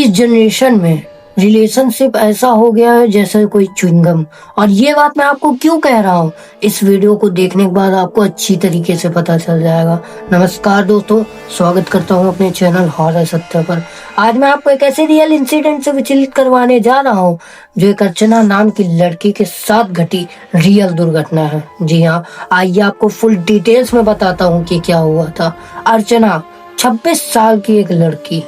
इस जनरेशन में रिलेशनशिप ऐसा हो गया है जैसे कोई च्युइंगम। और ये बात मैं आपको क्यों कह रहा हूँ, इस वीडियो को देखने के बाद आपको अच्छी तरीके से पता चल जाएगा। नमस्कार दोस्तों, स्वागत करता हूँ अपने चैनल हॉरर सत्य पर। आज मैं आपको एक ऐसे रियल इंसिडेंट से विचलित करवाने जा रहा हूँ जो एक अर्चना नाम की लड़की के साथ घटी रियल दुर्घटना है। जी हाँ, आइए आपको फुल डिटेल्स में बताता हूँ कि क्या हुआ था। अर्चना 26 साल की एक लड़की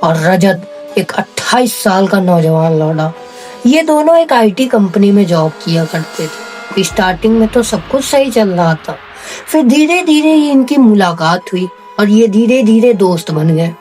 और रजत एक 28 साल का नौजवान लौंडा, ये दोनों एक आईटी कंपनी में जॉब किया करते थे। स्टार्टिंग में तो सब कुछ सही चल रहा था, फिर धीरे धीरे इनकी मुलाकात हुई और ये धीरे धीरे दोस्त बन गए।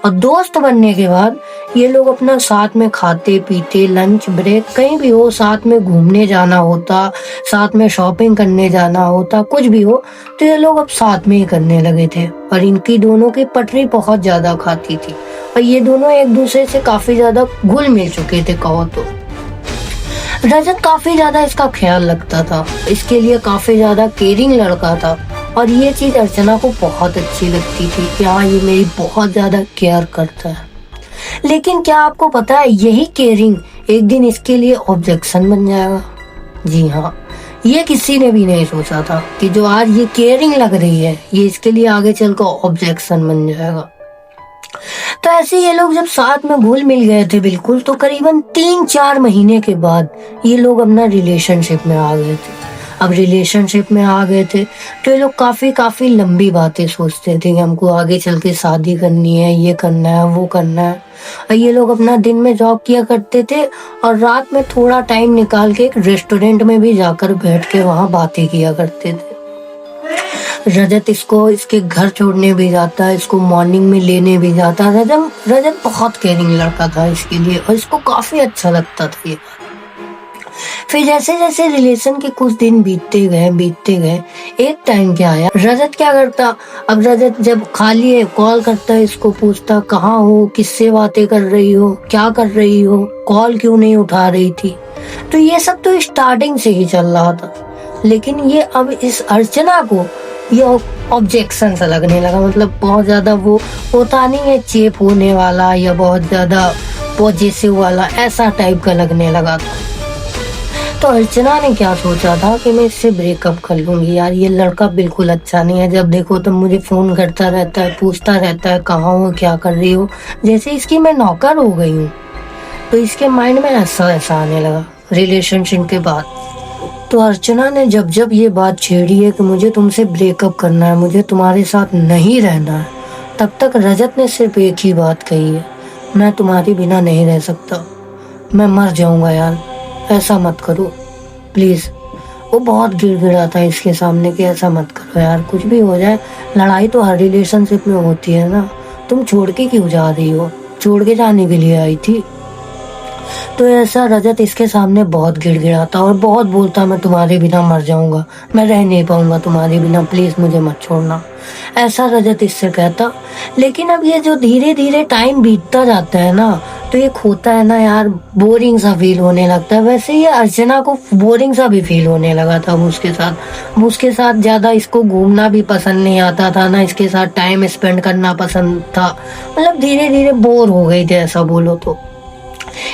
और दोस्त बनने के बाद ये लोग अपना साथ में खाते पीते, लंच ब्रेक कहीं भी हो, साथ में घूमने जाना होता, साथ में शॉपिंग करने जाना होता, कुछ भी हो तो ये लोग अब साथ में ही करने लगे थे। और इनकी दोनों की पटरी बहुत ज्यादा खाती थी और ये दोनों एक दूसरे से काफी ज्यादा घुल मिल चुके थे कहो तो। रजत काफी ज्यादा इसका ख्याल रखता था, इसके लिए काफी ज्यादा केयरिंग लड़का था और ये चीज अर्चना को बहुत अच्छी लगती थी कि हाँ, ये मेरी बहुत ज्यादा केयर करता है। लेकिन क्या आपको पता है, यही केयरिंग एक दिन इसके लिए ऑब्जेक्शन बन जाएगा। जी हाँ, ये किसी ने भी नहीं सोचा था कि जो आज ये केयरिंग लग रही है ये इसके लिए आगे चलकर ऑब्जेक्शन बन जाएगा। तो ऐसे ये लोग जब साथ में घुल मिल गए थे बिल्कुल, तो करीबन 3-4 महीने के बाद ये लोग अपना रिलेशनशिप में आ गए थे। अब रिलेशनशिप में आ गए थे तो ये लोग काफी लंबी बातें सोचते थे कि हमको आगे चल के शादी करनी है, ये करना है, वो करना है। और ये लोग अपना दिन में जॉब किया करते थे और रात में थोड़ा टाइम निकाल के एक रेस्टोरेंट में भी जाकर बैठ के वहाँ बातें किया करते थे। रजत इसको इसके घर छोड़ने भी जाता है, इसको मॉर्निंग में लेने भी जाता है। रजत बहुत केयरिंग लड़का था इसके लिए और इसको काफी अच्छा लगता था ये। फिर जैसे जैसे रिलेशन के कुछ दिन बीतते गए, एक टाइम क्या आया, रजत क्या करता, अब रजत जब खाली है कॉल करता है, इसको पूछता कहाँ हो, किससे बातें कर रही हो, क्या कर रही हो, कॉल क्यों नहीं उठा रही थी। तो ये सब तो स्टार्टिंग से ही चल रहा था, लेकिन ये अब इस अर्चना को ये ऑब्जेक्शन सा लगने लगा। मतलब बहुत ज्यादा वो होता नहीं है चेप होने वाला या बहुत ज्यादा पॉजिटिव वाला, ऐसा टाइप का लगने लगा था। तो अर्चना ने क्या सोचा था कि मैं इससे ब्रेकअप कर लूंगी। यार ये लड़का बिल्कुल अच्छा नहीं है, जब देखो तब मुझे फोन करता रहता है, पूछता रहता है कहाँ हो, क्या कर रही हो, जैसे इसकी मैं नौकर हो गई हूँ। तो इसके माइंड में ऐसा आने लगा रिलेशनशिप के बाद। तो अर्चना ने जब जब ये बात छेड़ी है कि मुझे तुमसे ब्रेकअप करना है, मुझे तुम्हारे साथ नहीं रहना है, तब तक रजत ने सिर्फ एक ही बात कही है, मैं तुम्हारे बिना नहीं रह सकता, मैं मर जाऊंगा यार, ऐसा मत करो प्लीज। वो बहुत गिड़गिड़ाता है इसके सामने कि ऐसा मत करो यार, कुछ भी हो जाए, लड़ाई तो हर रिलेशनशिप में होती है ना, तुम छोड़ के क्यों जा रही हो, छोड़ के जाने के लिए आई थी। तो ऐसा रजत इसके सामने बहुत गिड़गिड़ाता और बहुत बोलता, मैं तुम्हारे बिना मर जाऊंगा, मैं रह नहीं पाऊंगा तुम्हारे बिना, प्लीज मुझे मत छोड़ना, ऐसा रजत इससे कहता। लेकिन अब ये जो धीरे धीरे टाइम बीतता जाता है ना, तो एक होता है ना यार, बोरिंग सा फील होने लगता है। वैसे ये अर्चना को बोरिंग सा भी फील होने लगा था उसके साथ ज्यादा इसको घूमना भी पसंद नहीं आता था ना, इसके साथ टाइम स्पेंड करना पसंद था। मतलब धीरे धीरे बोर हो गई थी ऐसा बोलो तो।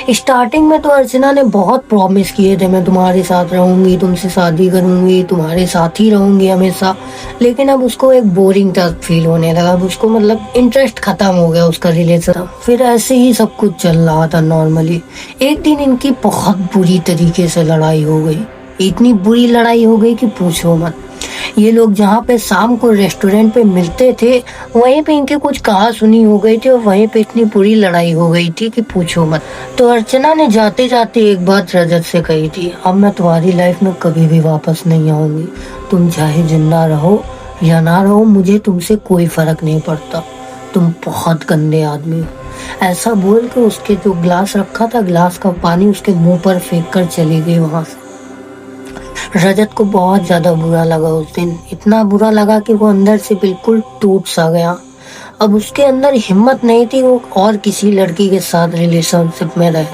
स्टार्टिंग में तो अर्चना ने बहुत प्रॉमिस किए थे, मैं तुम्हारे साथ रहूंगी, तुमसे शादी करूंगी, तुम्हारे साथ ही रहूंगी हमेशा। लेकिन अब उसको एक बोरिंग सा फील होने लगा, उसको मतलब इंटरेस्ट खत्म हो गया उसका रिलेशन। फिर ऐसे ही सब कुछ चल रहा था नॉर्मली। एक दिन इनकी बहुत बुरी तरीके से लड़ाई हो गई, इतनी बुरी लड़ाई हो गई कि पूछो मत। ये लोग जहाँ पे शाम को रेस्टोरेंट पे मिलते थे, वहीं पे इनके कुछ कहा सुनी हो गई थी और वहीं पे इतनी बुरी लड़ाई हो गई थी कि पूछो मत। तो अर्चना ने जाते जाते एक बात रजत से कही थी, अब मैं तुम्हारी लाइफ में कभी भी वापस नहीं आऊंगी, तुम चाहे जिंदा रहो या ना रहो, मुझे तुमसे कोई फर्क नहीं पड़ता, तुम बहुत गंदे आदमी हो। ऐसा बोल के उसके जो ग्लास रखा था, ग्लास का पानी उसके मुंह पर फेंक कर चली गई वहां से। रजत को बहुत ज्यादा बुरा लगा उस दिन, इतना बुरा लगा कि वो अंदर से बिल्कुल टूट सा गया। अब उसके अंदर हिम्मत नहीं थी वो और किसी लड़की के साथ रिलेशनशिप में रहे।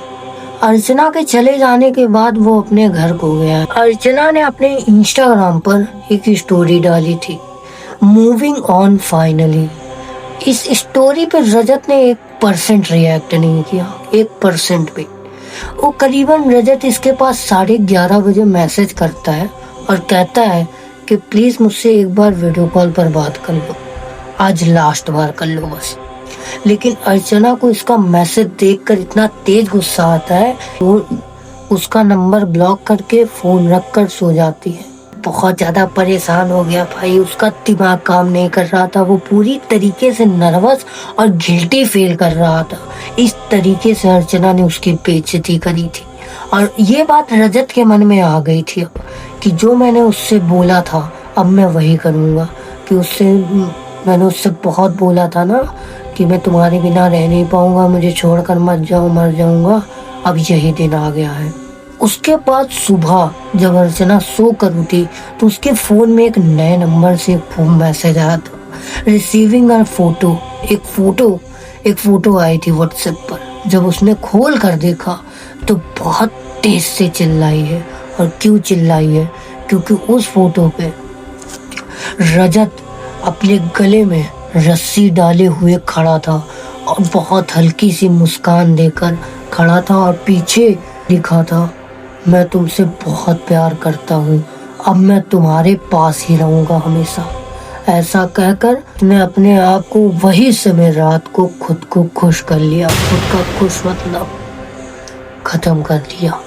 अर्चना के चले जाने के बाद वो अपने घर को गया। अर्चना ने अपने इंस्टाग्राम पर एक स्टोरी डाली थी, मूविंग ऑन फाइनली। इस स्टोरी पर रजत ने एक 1% रिएक्ट नहीं किया, 1% भी। वो करीबन रजत इसके पास 11:30 बजे मैसेज करता है और कहता है कि प्लीज मुझसे एक बार वीडियो कॉल पर बात कर लो, आज लास्ट बार कर लो बस। लेकिन अर्चना को इसका मैसेज देखकर इतना तेज गुस्सा आता है, वो उसका नंबर ब्लॉक करके फोन रखकर सो जाती है। बहुत ज्यादा परेशान हो गया भाई, उसका दिमाग काम नहीं कर रहा था, वो पूरी तरीके से नर्वस और गिल्टी फील कर रहा था। इस तरीके से अर्चना ने उसकी बेइज्जती करी थी और ये बात रजत के मन में आ गई थी अब कि जो मैंने उससे बोला था अब मैं वही करूँगा, कि मैंने उससे बहुत बोला था ना कि मैं तुम्हारे बिना रह नहीं पाऊंगा, मुझे छोड़कर मत जाओ, मर जाऊंगा। अब यही दिन आ गया है। उसके बाद सुबह जब अर्चना सो कर उठी तो उसके फोन में एक नए नंबर से एक मैसेज आया था, रिसीविंग अ फोटो। एक फोटो आई थी व्हाट्सएप पर। जब उसने खोल कर देखा तो बहुत तेज से चिल्लाई है। और क्यों चिल्लाई है? क्योंकि उस फोटो पे रजत अपने गले में रस्सी डाले हुए खड़ा था और बहुत हल्की सी मुस्कान देकर खड़ा था और पीछे लिखा था, मैं तुमसे बहुत प्यार करता हूँ, अब मैं तुम्हारे पास ही रहूंगा हमेशा। ऐसा कहकर उसने अपने आप को वही समय रात को खुद को खुश कर लिया। खुद का खुश मतलब खत्म कर दिया।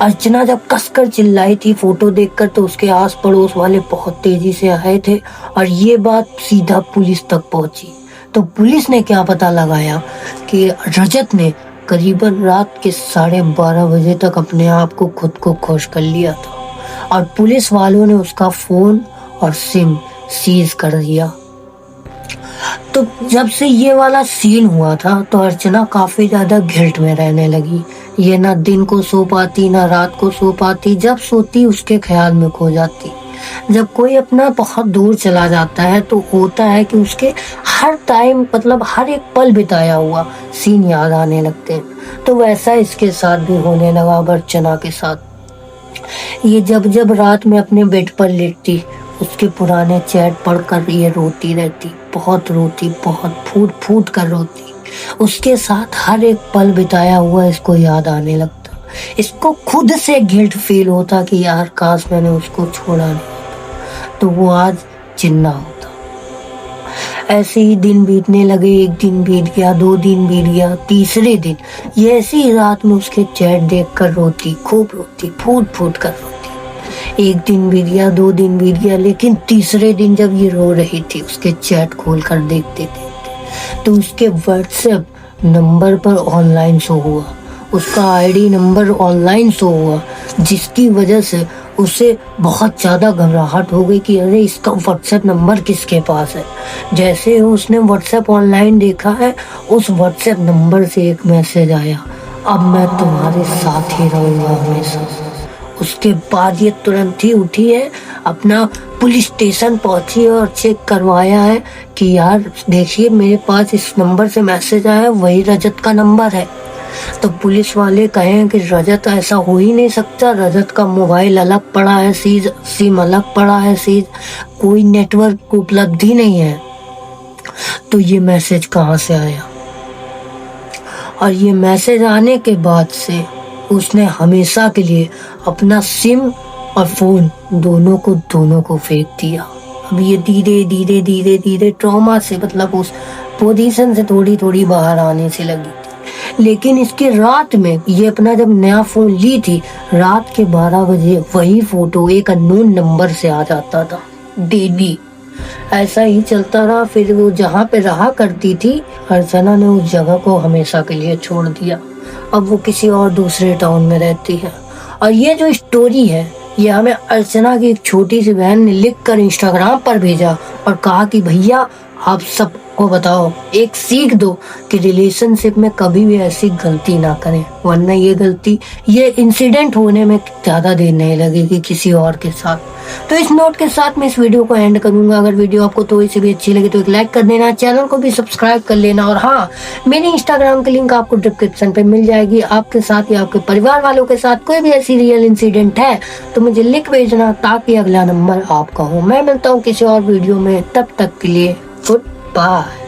अर्चना जब कसकर चिल्लाई थी फोटो देखकर तो उसके आस पड़ोस वाले बहुत तेजी से आए थे और ये बात सीधा पुलिस तक पहुंची। तो पुलिस ने क्या पता लगाया कि रजत ने करीबन रात के 12:30 बजे तक अपने आप को खुद को खुश कर लिया था और पुलिस वालों ने उसका फोन और सिम सीज कर दिया। तो जब से ये वाला सीन हुआ था तो अर्चना काफी ज्यादा गिल्ट में रहने लगी। ये ना दिन को सो पाती ना रात को सो पाती, जब सोती उसके ख्याल में खो जाती। जब कोई अपना बहुत दूर चला जाता है तो होता है कि उसके हर टाइम मतलब हर एक पल बिताया हुआ सीन याद आने लगते हैं। तो वैसा इसके साथ भी होने लगा अर्चना के साथ। ये जब रात में अपने बेड पर लेटती उसके पुराने चैट पढ़कर ये रोती रहती, बहुत रोती, बहुत फूट फूट कर रोती। उसके साथ हर एक पल बिताया हुआ इसको याद आने लगता। इसको खुद से गिल्ट फील होता कि यार काश मैंने उसको छोड़ा नहीं होता तो वो आज जिंदा होता। ऐसे ही दिन बीतने लगे। एक दिन बीत गया, 2 दिन बीत गया, तीसरे दिन ये ऐसी ही रात में उसके चैट देखकर रोती, खूब रोती, फूट फूट कर रोती। एक दिन बीत गया, 2 दिन बीत गया, लेकिन तीसरे दिन जब ये रो रही थी उसके चैट खोल कर देखते तो उसके व्हाट्सएप नंबर पर ऑनलाइन शो हुआ, उसका आईडी नंबर ऑनलाइन शो हुआ, जिसकी वजह से उसे बहुत ज्यादा घबराहट हो गई कि अरे इसका व्हाट्सएप नंबर किसके पास है। जैसे उसने व्हाट्सएप ऑनलाइन देखा है, उस व्हाट्सएप नंबर से एक मैसेज आया, अब मैं तुम्हारे साथ ही रहूंगा हमेशा। उसके बाद ये तुरंत ही उठी है, अपना पुलिस स्टेशन पहुंची और चेक करवाया है कि यार देखिए मेरे पास इस नंबर से मैसेज आया, वही रजत का नंबर है। तो पुलिस वाले कहें कि रजत ऐसा हो ही नहीं सकता, रजत का मोबाइल अलग पड़ा है सीज, सिम अलग पड़ा है सीज, कोई नेटवर्क उपलब्ध ही नहीं है। तो ये मैसेज कहाँ से आया? और ये मैसेज आने के बाद से उसने हमेशा के लिए अपना सिम और फोन दोनों को फेंक दिया। अब ये धीरे धीरे ट्रॉमा से मतलब उस पोजीशन से थोड़ी बाहर आने से लगी थी। लेकिन इसके रात में ये अपना जब नया फोन ली थी, रात के 12 बजे वही फोटो एक अननोन नंबर से आ जाता था डेली। ऐसा ही चलता रहा। फिर वो जहाँ पे रहा करती थी अर्चना ने उस जगह को हमेशा के लिए छोड़ दिया। अब वो किसी और दूसरे टाउन में रहती है। और ये जो स्टोरी है ये हमें अर्चना की एक छोटी सी बहन ने लिखकर इंस्टाग्राम पर भेजा और कहा कि भैया आप सबको बताओ, एक सीख दो कि रिलेशनशिप में कभी भी ऐसी गलती ना करें, वरना ये इंसिडेंट होने में ज्यादा देर नहीं लगेगी किसी और के साथ। तो इस नोट के साथ मैं इस वीडियो को एंड करूंगा। अगर वीडियो आपको थोड़ी सी भी अच्छी लगी तो एक लाइक कर देना, चैनल को भी सब्सक्राइब कर लेना। और हाँ, मेरे इंस्टाग्राम की लिंक आपको डिस्क्रिप्शन पे मिल जाएगी। आपके साथ या आपके परिवार वालों के साथ कोई भी ऐसी रियल इंसिडेंट है तो मुझे लिंक भेजना ताकि अगला नंबर आपका हो। मैं मिलता हूँ किसी और वीडियो में, तब तक के लिए गुड बाय।